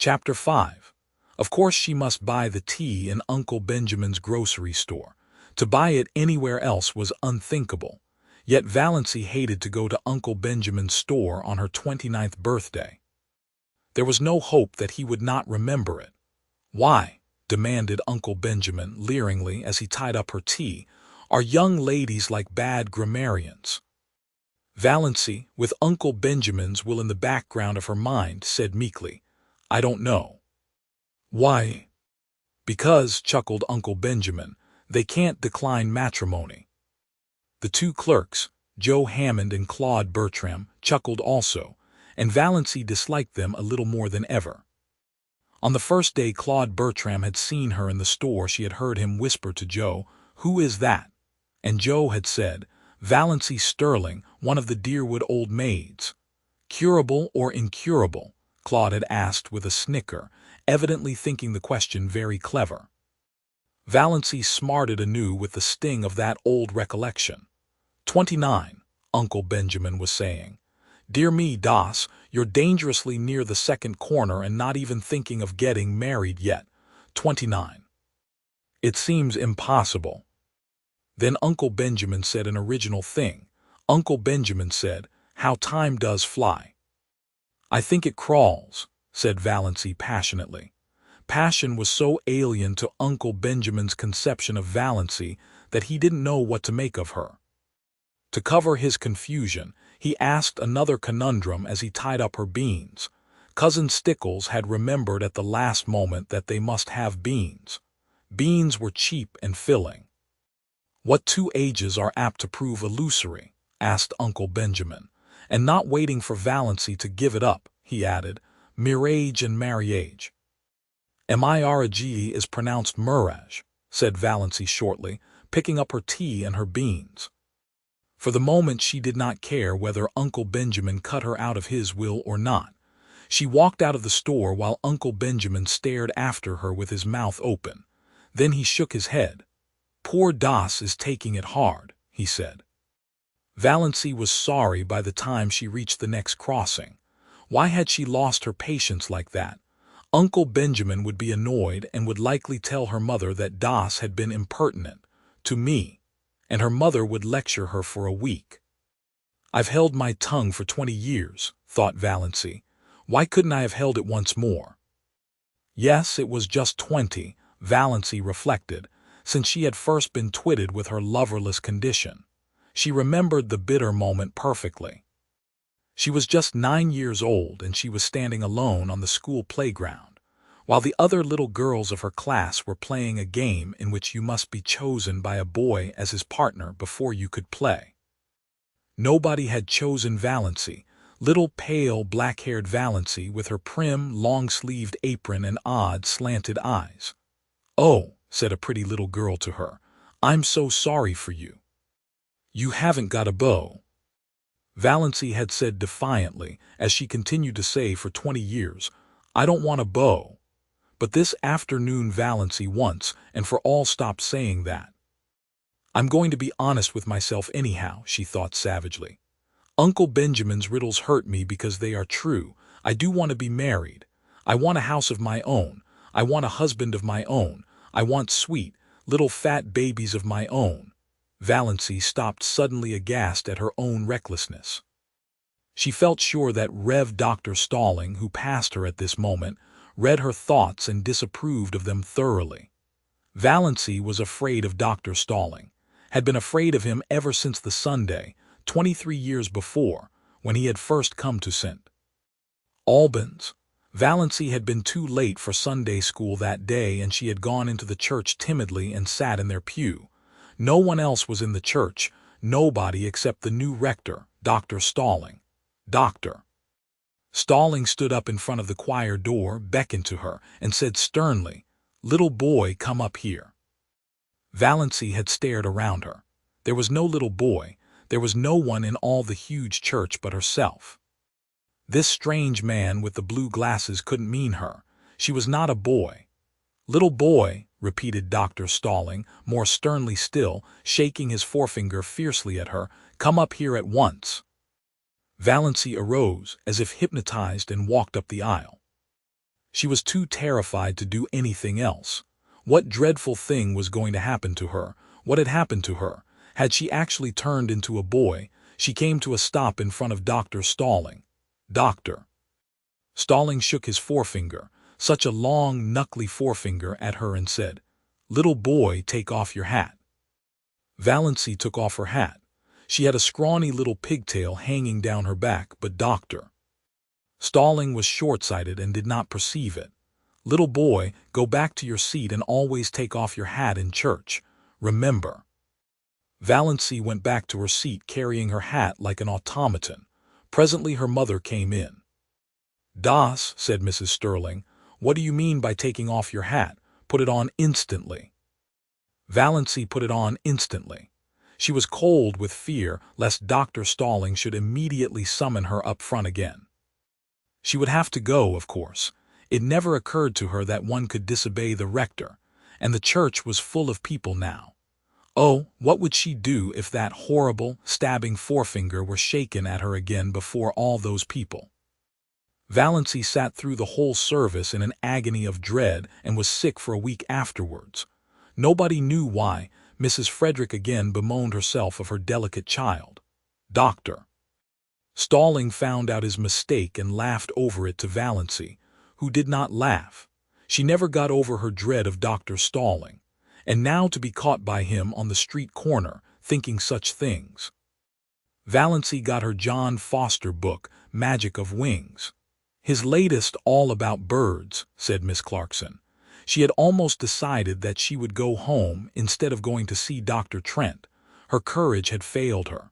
Chapter 5. Of course she must buy the tea in Uncle Benjamin's grocery store. To buy it anywhere else was unthinkable. Yet Valancy hated to go to Uncle Benjamin's store on her 29th birthday. There was no hope that he would not remember it. "Why," demanded Uncle Benjamin leeringly as he tied up her tea, "are young ladies like bad grammarians?" Valancy, with Uncle Benjamin's will in the background of her mind, said meekly, "I don't know." "Why?" "Because," chuckled Uncle Benjamin, "they can't decline matrimony." The two clerks, Joe Hammond and Claude Bertram, chuckled also, and Valancy disliked them a little more than ever. On the first day Claude Bertram had seen her in the store, she had heard him whisper to Joe, "Who is that?" And Joe had said, "Valancy Sterling, one of the Deerwood old maids." "Curable or incurable?" Claude had asked with a snicker, evidently thinking the question very clever. Valancy smarted anew with the sting of that old recollection. 29, Uncle Benjamin was saying. "Dear me, Das, you're dangerously near the second corner and not even thinking of getting married yet. 29. It seems impossible." Then Uncle Benjamin said an original thing. Uncle Benjamin said, "How time does fly." "I think it crawls," said Valancy passionately. Passion was so alien to Uncle Benjamin's conception of Valancy that he didn't know what to make of her. To cover his confusion, he asked another conundrum as he tied up her beans. Cousin Stickles had remembered at the last moment that they must have beans. Beans were cheap and filling. "What two ages are apt to prove illusory?" asked Uncle Benjamin, and not waiting for Valancy to give it up, he added, "Mirage and marriage." "Mirage is pronounced mirage," said Valancy shortly, picking up her tea and her beans. For the moment she did not care whether Uncle Benjamin cut her out of his will or not. She walked out of the store while Uncle Benjamin stared after her with his mouth open. Then he shook his head. "Poor Das is taking it hard," he said. Valancy was sorry by the time she reached the next crossing. Why had she lost her patience like that? Uncle Benjamin would be annoyed and would likely tell her mother that Das had been impertinent to me, and her mother would lecture her for a week. "I've held my tongue for 20 years, thought Valancy. Why couldn't I have held it once more? Yes, it was just 20, Valancy reflected, since she had first been twitted with her loverless condition. She remembered the bitter moment perfectly. She was just 9 years old, and she was standing alone on the school playground, while the other little girls of her class were playing a game in which you must be chosen by a boy as his partner before you could play. Nobody had chosen Valancy, little pale black-haired Valancy with her prim, long-sleeved apron and odd, slanted eyes. "Oh," said a pretty little girl to her, "I'm so sorry for you. You haven't got a beau." Valancy had said defiantly, as she continued to say for 20 years, "I don't want a beau." But this afternoon Valancy once and for all stopped saying that. "I'm going to be honest with myself anyhow," she thought savagely. "Uncle Benjamin's riddles hurt me because they are true. I do want to be married. I want a house of my own. I want a husband of my own. I want sweet, little fat babies of my own." Valancy stopped suddenly aghast at her own recklessness. She felt sure that Rev. Dr. Stalling, who passed her at this moment, read her thoughts and disapproved of them thoroughly. Valancy was afraid of Dr. Stalling, had been afraid of him ever since the Sunday, 23 years before, when he had first come to St. Albans. Valancy had been too late for Sunday school that day, and she had gone into the church timidly and sat in their pew. No one else was in the church, nobody except the new rector, Dr. Stalling. Dr. Stalling stood up in front of the choir door, beckoned to her, and said sternly, "Little boy, come up here." Valancy had stared around her. There was no little boy, there was no one in all the huge church but herself. This strange man with the blue glasses couldn't mean her. She was not a boy. "Little boy," repeated Dr. Stalling, more sternly still, shaking his forefinger fiercely at her, "come up here at once." Valancy arose, as if hypnotized, and walked up the aisle. She was too terrified to do anything else. What dreadful thing was going to happen to her? What had happened to her? Had she actually turned into a boy? She came to a stop in front of Dr. Stalling. Doctor. Stalling shook his forefinger, such a long, knuckly forefinger, at her and said, "Little boy, take off your hat." Valancy took off her hat. She had a scrawny little pigtail hanging down her back, but Dr. Stalling was short-sighted and did not perceive it. "Little boy, go back to your seat and always take off your hat in church. Remember." Valancy went back to her seat carrying her hat like an automaton. Presently her mother came in. "Das," said Mrs. Sterling, "what do you mean by taking off your hat? Put it on instantly." Valancy put it on instantly. She was cold with fear lest Dr. Stalling should immediately summon her up front again. She would have to go, of course. It never occurred to her that one could disobey the rector, and the church was full of people now. Oh, what would she do if that horrible, stabbing forefinger were shaken at her again before all those people? Valancy sat through the whole service in an agony of dread and was sick for a week afterwards. Nobody knew why. Mrs. Frederick again bemoaned herself of her delicate child. Dr. Stalling found out his mistake and laughed over it to Valancy, who did not laugh. She never got over her dread of Dr. Stalling, and now to be caught by him on the street corner, thinking such things. Valancy got her John Foster book, Magic of Wings. "His latest all about birds," said Miss Clarkson. She had almost decided that she would go home instead of going to see Dr. Trent. Her courage had failed her.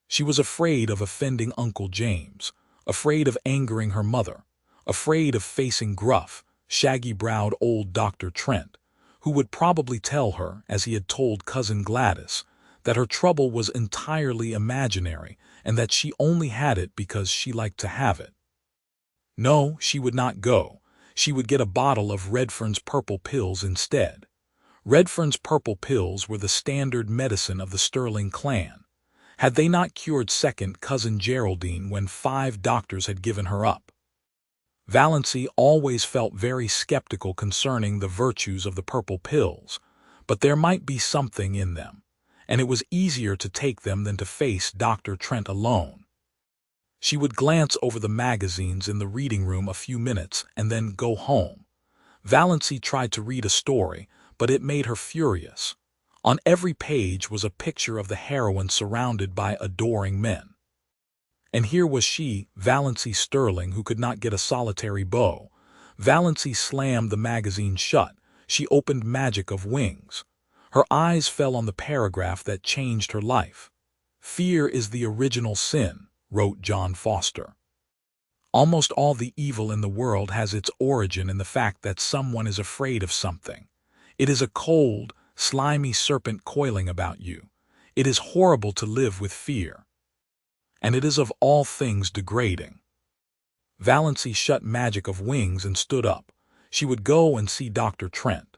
She was afraid of offending Uncle James, afraid of angering her mother, afraid of facing gruff, shaggy-browed old Dr. Trent, who would probably tell her, as he had told Cousin Gladys, that her trouble was entirely imaginary and that she only had it because she liked to have it. No, she would not go. She would get a bottle of Redfern's purple pills instead. Redfern's purple pills were the standard medicine of the Sterling clan. Had they not cured second cousin Geraldine when 5 doctors had given her up? Valancy always felt very skeptical concerning the virtues of the purple pills, but there might be something in them, and it was easier to take them than to face Dr. Trent alone. She would glance over the magazines in the reading room a few minutes and then go home. Valancy tried to read a story, but it made her furious. On every page was a picture of the heroine surrounded by adoring men. And here was she, Valancy Sterling, who could not get a solitary beau. Valancy slammed the magazine shut. She opened Magic of Wings. Her eyes fell on the paragraph that changed her life. "Fear is the original sin," wrote John Foster. "Almost all the evil in the world has its origin in the fact that someone is afraid of something. It is a cold, slimy serpent coiling about you. It is horrible to live with fear. And it is of all things degrading." Valancy shut Magic of Wings and stood up. She would go and see Dr. Trent.